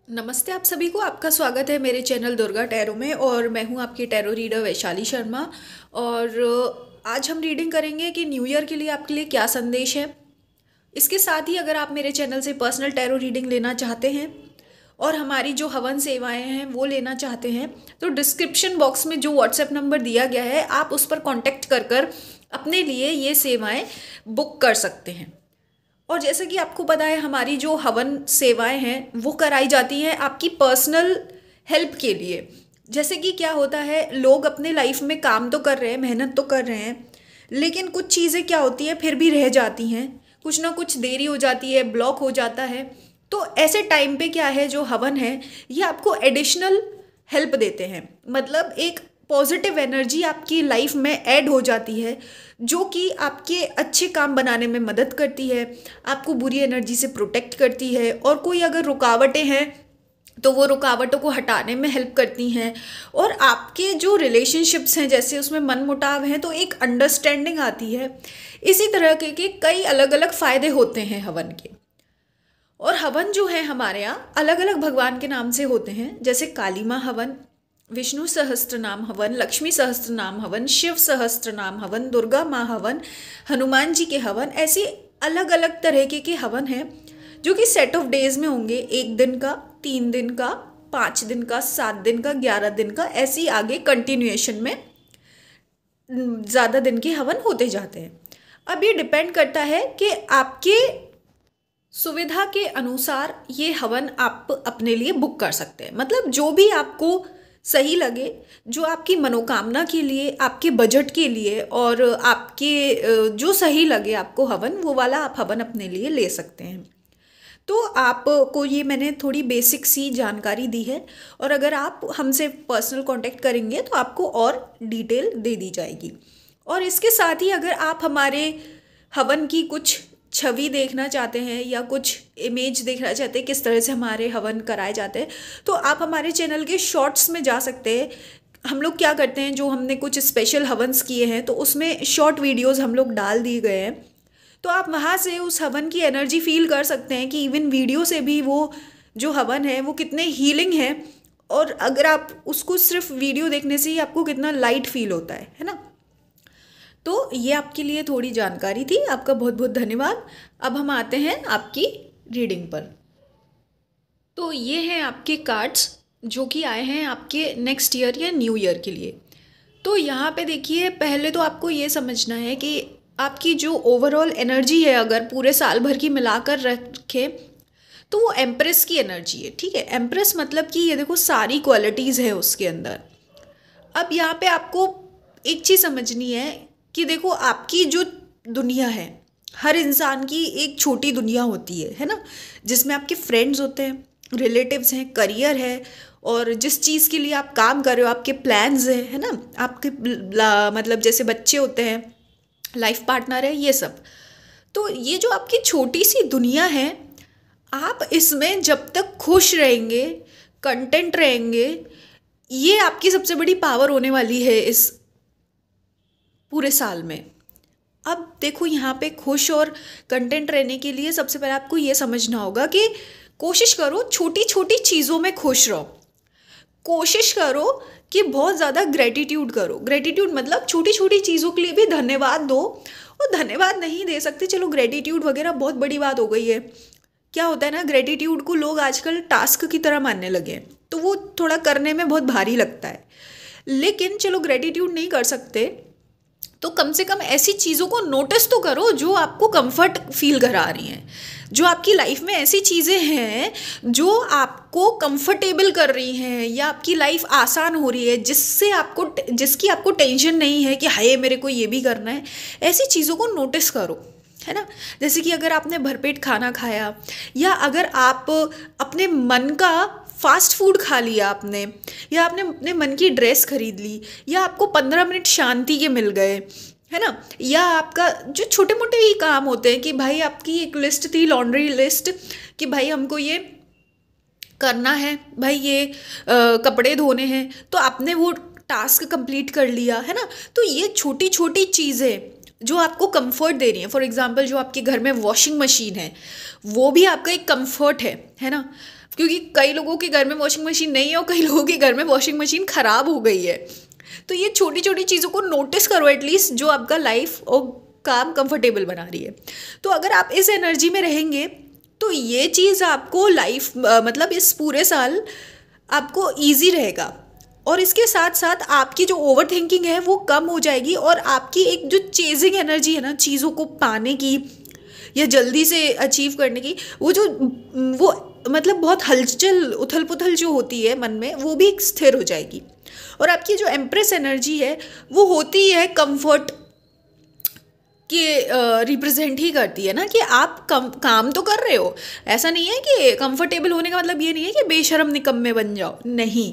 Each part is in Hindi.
नमस्ते आप सभी को। आपका स्वागत है मेरे चैनल दुर्गा टैरो में और मैं हूं आपकी टैरो रीडर वैशाली शर्मा। और आज हम रीडिंग करेंगे कि न्यू ईयर के लिए आपके लिए क्या संदेश है। इसके साथ ही अगर आप मेरे चैनल से पर्सनल टैरो रीडिंग लेना चाहते हैं और हमारी जो हवन सेवाएं हैं वो लेना चाहते हैं तो डिस्क्रिप्शन बॉक्स में जो व्हाट्सएप नंबर दिया गया है आप उस पर कॉन्टैक्ट कर अपने लिए ये सेवाएं बुक कर सकते हैं। और जैसे कि आपको पता है हमारी जो हवन सेवाएं हैं वो कराई जाती हैं आपकी पर्सनल हेल्प के लिए। जैसे कि क्या होता है, लोग अपने लाइफ में काम तो कर रहे हैं, मेहनत तो कर रहे हैं, लेकिन कुछ चीज़ें क्या होती हैं फिर भी रह जाती हैं, कुछ ना कुछ देरी हो जाती है, ब्लॉक हो जाता है। तो ऐसे टाइम पे क्या है, जो हवन है ये आपको एडिशनल हेल्प देते हैं, मतलब एक पॉजिटिव एनर्जी आपकी लाइफ में ऐड हो जाती है जो कि आपके अच्छे काम बनाने में मदद करती है, आपको बुरी एनर्जी से प्रोटेक्ट करती है। और कोई अगर रुकावटें हैं तो वो रुकावटों को हटाने में हेल्प करती हैं। और आपके जो रिलेशनशिप्स हैं जैसे उसमें मनमुटाव हैं तो एक अंडरस्टैंडिंग आती है। इसी तरह के कई अलग अलग फ़ायदे होते हैं हवन के। और हवन जो है हमारे यहाँ अलग अलग भगवान के नाम से होते हैं, जैसे काली माँ हवन, विष्णु सहस्त्र नाम हवन, लक्ष्मी सहस्त्र नाम हवन, शिव सहस्त्र नाम हवन, दुर्गा माँ हवन, हनुमान जी के हवन। ऐसे अलग अलग तरह के हवन हैं जो कि सेट ऑफ डेज में होंगे, 1 दिन का, 3 दिन का, 5 दिन का, 7 दिन का, 11 दिन का, ऐसे ही आगे कंटिन्यूएशन में ज़्यादा दिन के हवन होते जाते हैं। अब ये डिपेंड करता है कि आपके सुविधा के अनुसार ये हवन आप अपने लिए बुक कर सकते हैं, मतलब जो भी आपको सही लगे, जो आपकी मनोकामना के लिए, आपके बजट के लिए और आपके जो सही लगे आपको हवन, वो वाला आप हवन अपने लिए ले सकते हैं। तो आपको ये मैंने थोड़ी बेसिक सी जानकारी दी है और अगर आप हमसे पर्सनल कांटेक्ट करेंगे तो आपको और डिटेल दे दी जाएगी। और इसके साथ ही अगर आप हमारे हवन की कुछ छवि देखना चाहते हैं या कुछ इमेज देखना चाहते हैं किस तरह से हमारे हवन कराए जाते हैं, तो आप हमारे चैनल के शॉर्ट्स में जा सकते हैं। हम लोग क्या करते हैं, जो हमने कुछ स्पेशल हवन्स किए हैं तो उसमें शॉर्ट वीडियोस हम लोग डाल दिए गए हैं, तो आप वहाँ से उस हवन की एनर्जी फील कर सकते हैं कि इवन वीडियो से भी वो जो हवन है वो कितने हीलिंग है। और अगर आप उसको सिर्फ वीडियो देखने से ही आपको कितना लाइट फील होता है ना। तो ये आपके लिए थोड़ी जानकारी थी। आपका बहुत बहुत धन्यवाद। अब हम आते हैं आपकी रीडिंग पर। तो ये हैं आपके कार्ड्स जो कि आए हैं आपके नेक्स्ट ईयर या न्यू ईयर के लिए। तो यहाँ पे देखिए, पहले तो आपको ये समझना है कि आपकी जो ओवरऑल एनर्जी है अगर पूरे साल भर की मिलाकर रखें तो वो एम्प्रेस की एनर्जी है। ठीक है, एम्प्रेस मतलब कि ये देखो सारी क्वालिटीज़ है उसके अंदर। अब यहाँ पे आपको एक चीज़ समझनी है कि देखो आपकी जो दुनिया है, हर इंसान की एक छोटी दुनिया होती है ना, जिसमें आपके फ्रेंड्स होते हैं, रिलेटिव्स हैं, करियर है और जिस चीज़ के लिए आप काम कर रहे हो, आपके प्लान्स हैं, है ना, आपके मतलब जैसे बच्चे होते हैं, लाइफ पार्टनर है, ये सब। तो ये जो आपकी छोटी सी दुनिया है, आप इसमें जब तक खुश रहेंगे, कंटेंट रहेंगे, ये आपकी सबसे बड़ी पावर होने वाली है इस पूरे साल में। अब देखो यहाँ पे खुश और कंटेंट रहने के लिए सबसे पहले आपको ये समझना होगा कि कोशिश करो छोटी छोटी चीज़ों में खुश रहो। कोशिश करो कि बहुत ज़्यादा ग्रेटिट्यूड करो। ग्रेटिट्यूड मतलब छोटी छोटी चीज़ों के लिए भी धन्यवाद दो। और धन्यवाद नहीं दे सकते, चलो ग्रेटिट्यूड वगैरह बहुत बड़ी बात हो गई है। क्या होता है ना, ग्रेटिट्यूड को लोग आजकल टास्क की तरह मानने लगे हैं, तो वो थोड़ा करने में बहुत भारी लगता है। लेकिन चलो ग्रेटिट्यूड नहीं कर सकते तो कम से कम ऐसी चीज़ों को नोटिस तो करो जो आपको कंफर्ट फील करा रही हैं, जो आपकी लाइफ में ऐसी चीज़ें हैं जो आपको कंफर्टेबल कर रही हैं या आपकी लाइफ आसान हो रही है, जिसकी आपको टेंशन नहीं है कि हाय मेरे को ये भी करना है। ऐसी चीज़ों को नोटिस करो, है ना। जैसे कि अगर आपने भरपेट खाना खाया या अगर आप अपने मन का फास्ट फूड खा लिया आपने, या आपने अपने मन की ड्रेस खरीद ली, या आपको 15 मिनट शांति के मिल गए, है ना, या आपका जो छोटे मोटे ही काम होते हैं कि भाई आपकी एक लिस्ट थी, लॉन्ड्री लिस्ट, कि भाई हमको ये करना है, भाई ये कपड़े धोने हैं, तो आपने वो टास्क कंप्लीट कर लिया, है ना। तो ये छोटी छोटी चीज़ें जो आपको कंफर्ट दे रही हैं, फॉर एग्जांपल जो आपके घर में वॉशिंग मशीन है वो भी आपका एक कंफर्ट है ना। क्योंकि कई लोगों के घर में वॉशिंग मशीन नहीं है और कई लोगों के घर में वॉशिंग मशीन ख़राब हो गई है। तो ये छोटी छोटी चीज़ों को नोटिस करो एटलीस्ट, जो आपका लाइफ और काम कंफर्टेबल बना रही है। तो अगर आप इस एनर्जी में रहेंगे तो ये चीज़ आपको लाइफ मतलब इस पूरे साल आपको ईजी रहेगा। और इसके साथ साथ आपकी जो ओवर थिंकिंग है वो कम हो जाएगी, और आपकी एक जो चेजिंग एनर्जी है ना, चीज़ों को पाने की या जल्दी से अचीव करने की, वो मतलब बहुत हलचल उथल पुथल जो होती है मन में, वो भी स्थिर हो जाएगी। और आपकी जो एम्प्रेस एनर्जी है वो होती है कंफर्ट के रिप्रेजेंट ही करती है ना, कि आप काम तो कर रहे हो। ऐसा नहीं है कि कंफर्टेबल होने का मतलब ये नहीं है कि बेशरम निकम्मे बन जाओ, नहीं।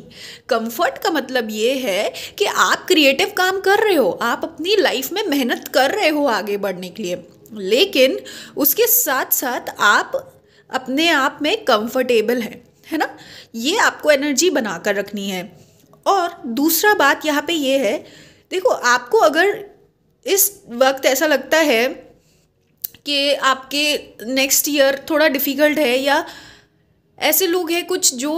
कंफर्ट का मतलब ये है कि आप क्रिएटिव काम कर रहे हो, आप अपनी लाइफ में मेहनत कर रहे हो आगे बढ़ने के लिए, लेकिन उसके साथ साथ आप अपने आप में कंफर्टेबल हैं, है ना। ये आपको एनर्जी बना कर रखनी है। और दूसरा बात यहाँ पे ये है, देखो आपको अगर इस वक्त ऐसा लगता है कि आपके नेक्स्ट ईयर थोड़ा डिफ़िकल्ट है, या ऐसे लोग हैं कुछ जो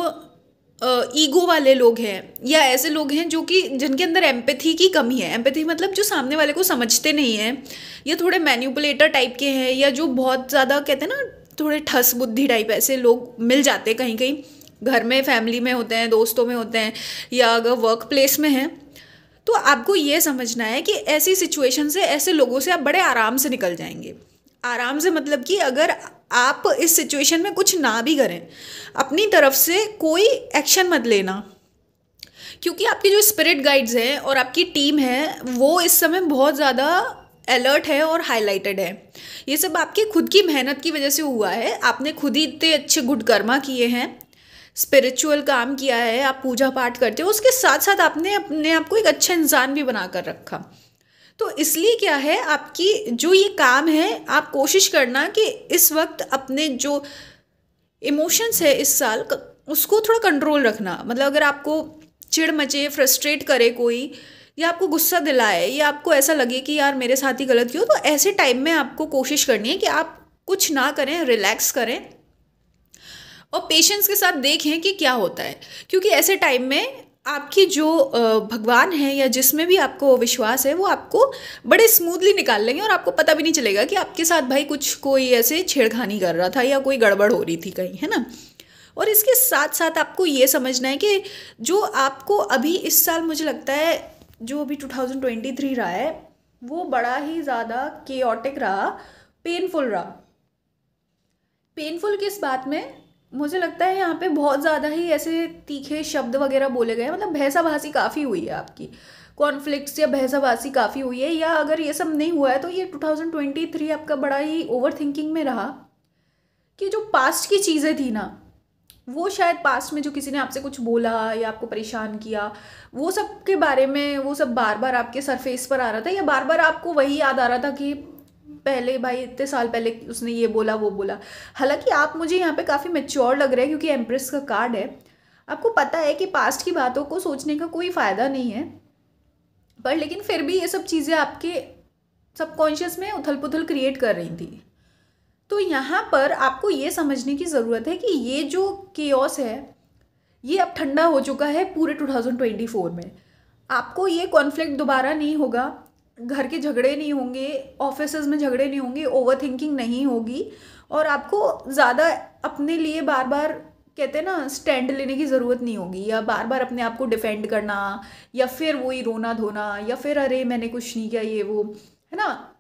ईगो वाले लोग हैं, या ऐसे लोग हैं जो कि जिनके अंदर एम्पैथी की कमी है। एम्पैथी मतलब जो सामने वाले को समझते नहीं हैं, या थोड़े मैनिपुलेटर टाइप के हैं, या जो बहुत ज़्यादा कहते हैं ना थोड़े ठस बुद्धि टाइप, ऐसे लोग मिल जाते हैं कहीं कहीं, घर में फैमिली में होते हैं, दोस्तों में होते हैं, या अगर वर्क प्लेस में हैं। तो आपको ये समझना है कि ऐसी सिचुएशन से, ऐसे लोगों से आप बड़े आराम से निकल जाएंगे। आराम से मतलब कि अगर आप इस सिचुएशन में कुछ ना भी करें, अपनी तरफ से कोई एक्शन मत लेना, क्योंकि आपकी जो स्पिरिट गाइड्स हैं और आपकी टीम है वो इस समय बहुत ज़्यादा अलर्ट है और हाईलाइटेड है। ये सब आपकी खुद की मेहनत की वजह से हुआ है। आपने खुद ही इतने अच्छे गुड कर्मा किए हैं, स्पिरिचुअल काम किया है, आप पूजा पाठ करते हो, उसके साथ साथ आपने अपने आप को एक अच्छा इंसान भी बना कर रखा। तो इसलिए क्या है, आपकी जो ये काम है, आप कोशिश करना कि इस वक्त अपने जो इमोशंस है इस साल उसको थोड़ा कंट्रोल रखना। मतलब अगर आपको चिढ़ मचे, फ्रस्ट्रेट करे कोई, या आपको गुस्सा दिलाए, या आपको ऐसा लगे कि यार मेरे साथ ही गलत क्यों, तो ऐसे टाइम में आपको कोशिश करनी है कि आप कुछ ना करें, रिलैक्स करें और पेशेंस के साथ देखें कि क्या होता है। क्योंकि ऐसे टाइम में आपकी जो भगवान है या जिसमें भी आपको विश्वास है, वो आपको बड़े स्मूथली निकाल लेंगे, और आपको पता भी नहीं चलेगा कि आपके साथ भाई कुछ कोई ऐसे छेड़खानी कर रहा था या कोई गड़बड़ हो रही थी कहीं, है ना। और इसके साथ साथ आपको ये समझना है कि जो आपको अभी इस साल मुझे लगता है जो अभी 2023 रहा है वो बड़ा ही ज़्यादा केओटिक रहा, पेनफुल रहा। पेनफुल किस बात में, मुझे लगता है यहाँ पे बहुत ज़्यादा ही ऐसे तीखे शब्द वगैरह बोले गए, मतलब भैंसाभासी काफ़ी हुई है आपकी, कॉन्फ्लिक्ट्स या भैंसाभासी काफ़ी हुई है। या अगर ये सब नहीं हुआ है तो ये 2023 आपका बड़ा ही ओवर थिंकिंग में रहा, कि जो पास्ट की चीज़ें थी ना, वो शायद पास्ट में जो किसी ने आपसे कुछ बोला या आपको परेशान किया, वो सब के बारे में वो सब बार बार आपके सरफेस पर आ रहा था, या बार बार आपको वही याद आ रहा था कि पहले भाई इतने साल पहले उसने ये बोला वो बोला। हालांकि आप मुझे यहाँ पे काफ़ी मैच्योर लग रहे हैं क्योंकि एम्प्रेस का कार्ड है, आपको पता है कि पास्ट की बातों को सोचने का कोई फ़ायदा नहीं है, पर लेकिन फिर भी ये सब चीज़ें आपके सबकॉन्शियस में उथल पुथल क्रिएट कर रही थी। तो यहाँ पर आपको ये समझने की ज़रूरत है कि ये जो केओस है ये अब ठंडा हो चुका है पूरे 2024 में। आपको ये कॉन्फ्लिक्ट दोबारा नहीं होगा, घर के झगड़े नहीं होंगे, ऑफिसेज में झगड़े नहीं होंगे, ओवर थिंकिंग नहीं होगी, और आपको ज़्यादा अपने लिए बार बार कहते हैं ना स्टैंड लेने की ज़रूरत नहीं होगी, या बार बार अपने आप को डिफेंड करना, या फिर वही रोना धोना, या फिर अरे मैंने कुछ नहीं किया ये वो, है ना।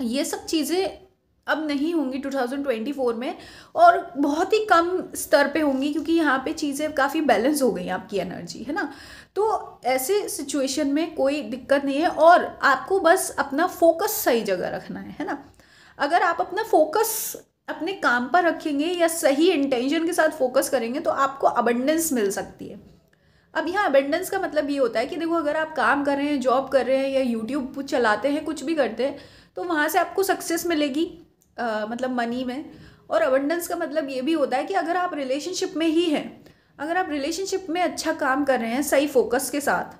ये सब चीज़ें अब नहीं होंगी 2024 में, और बहुत ही कम स्तर पे होंगी, क्योंकि यहाँ पे चीज़ें काफ़ी बैलेंस हो गई आपकी एनर्जी, है ना। तो ऐसे सिचुएशन में कोई दिक्कत नहीं है, और आपको बस अपना फोकस सही जगह रखना है ना। अगर आप अपना फोकस अपने काम पर रखेंगे या सही इंटेंशन के साथ फोकस करेंगे तो आपको अबंडेंस मिल सकती है। अब यहाँ अबंडेंस का मतलब ये होता है कि देखो, अगर आप काम कर रहे हैं, जॉब कर रहे हैं, या यूट्यूब चलाते हैं, कुछ भी करते हैं, तो वहाँ से आपको सक्सेस मिलेगी, मतलब मनी में। और अबंडेंस का मतलब ये भी होता है कि अगर आप रिलेशनशिप में ही हैं, अगर आप रिलेशनशिप में अच्छा काम कर रहे हैं सही फोकस के साथ,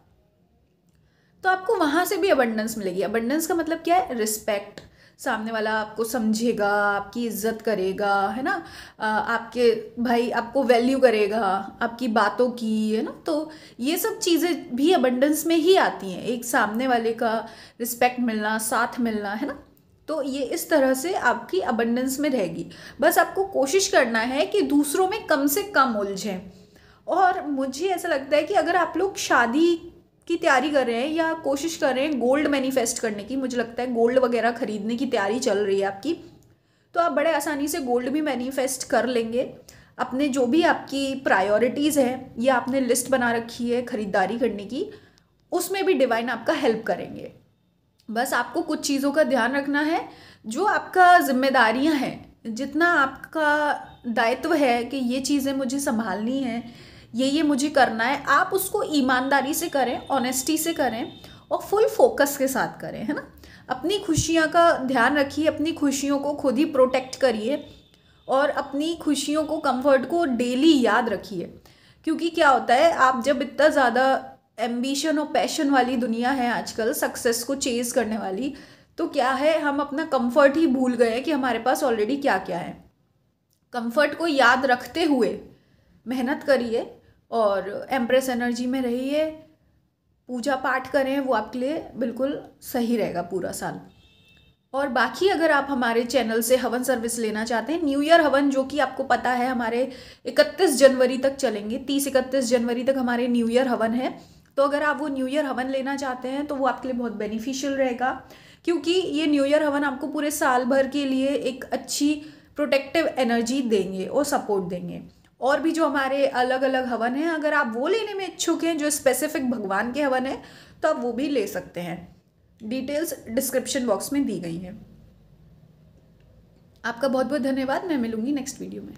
तो आपको वहाँ से भी अबंडेंस मिलेगी। अबंडेंस का मतलब क्या है, रिस्पेक्ट, सामने वाला आपको समझेगा, आपकी इज्जत करेगा, है ना, आपके भाई आपको वैल्यू करेगा आपकी बातों की, है ना। तो ये सब चीज़ें भी अबंडेंस में ही आती हैं, एक सामने वाले का रिस्पेक्ट मिलना, साथ मिलना, है ना। तो ये इस तरह से आपकी अबंडेंस में रहेगी। बस आपको कोशिश करना है कि दूसरों में कम से कम उलझें। और मुझे ऐसा लगता है कि अगर आप लोग शादी की तैयारी कर रहे हैं या कोशिश कर रहे हैं गोल्ड मैनिफेस्ट करने की, मुझे लगता है गोल्ड वगैरह खरीदने की तैयारी चल रही है आपकी, तो आप बड़े आसानी से गोल्ड भी मैनिफेस्ट कर लेंगे। अपने जो भी आपकी प्रायोरिटीज़ हैं या आपने लिस्ट बना रखी है खरीदारी करने की, उसमें भी डिवाइन आपका हेल्प करेंगे। बस आपको कुछ चीज़ों का ध्यान रखना है, जो आपका जिम्मेदारियां हैं, जितना आपका दायित्व है कि ये चीज़ें मुझे संभालनी है, ये मुझे करना है, आप उसको ईमानदारी से करें, ऑनेस्टी से करें और फुल फोकस के साथ करें, है ना। अपनी खुशियाँ का ध्यान रखिए, अपनी खुशियों को खुद ही प्रोटेक्ट करिए और अपनी खुशियों को, कंफर्ट को डेली याद रखिए। क्योंकि क्या होता है, आप जब इतना ज़्यादा एम्बिशन और पैशन वाली दुनिया है आजकल, सक्सेस को चेज करने वाली, तो क्या है, हम अपना कंफर्ट ही भूल गए कि हमारे पास ऑलरेडी क्या क्या है। कंफर्ट को याद रखते हुए मेहनत करिए और एम्प्रेस एनर्जी में रहिए, पूजा पाठ करें, वो आपके लिए बिल्कुल सही रहेगा पूरा साल। और बाकी अगर आप हमारे चैनल से हवन सर्विस लेना चाहते हैं, न्यू ईयर हवन, जो कि आपको पता है हमारे 31 जनवरी तक चलेंगे, 30-31 जनवरी तक हमारे न्यू ईयर हवन है। तो अगर आप वो न्यू ईयर हवन लेना चाहते हैं तो वो आपके लिए बहुत बेनिफिशियल रहेगा, क्योंकि ये न्यू ईयर हवन आपको पूरे साल भर के लिए एक अच्छी प्रोटेक्टिव एनर्जी देंगे और सपोर्ट देंगे। और भी जो हमारे अलग अलग हवन हैं, अगर आप वो लेने में इच्छुक हैं जो स्पेसिफिक भगवान के हवन है, तो आप वो भी ले सकते हैं। डिटेल्स डिस्क्रिप्शन बॉक्स में दी गई हैं। आपका बहुत बहुत धन्यवाद। मैं मिलूंगी नेक्स्ट वीडियो में।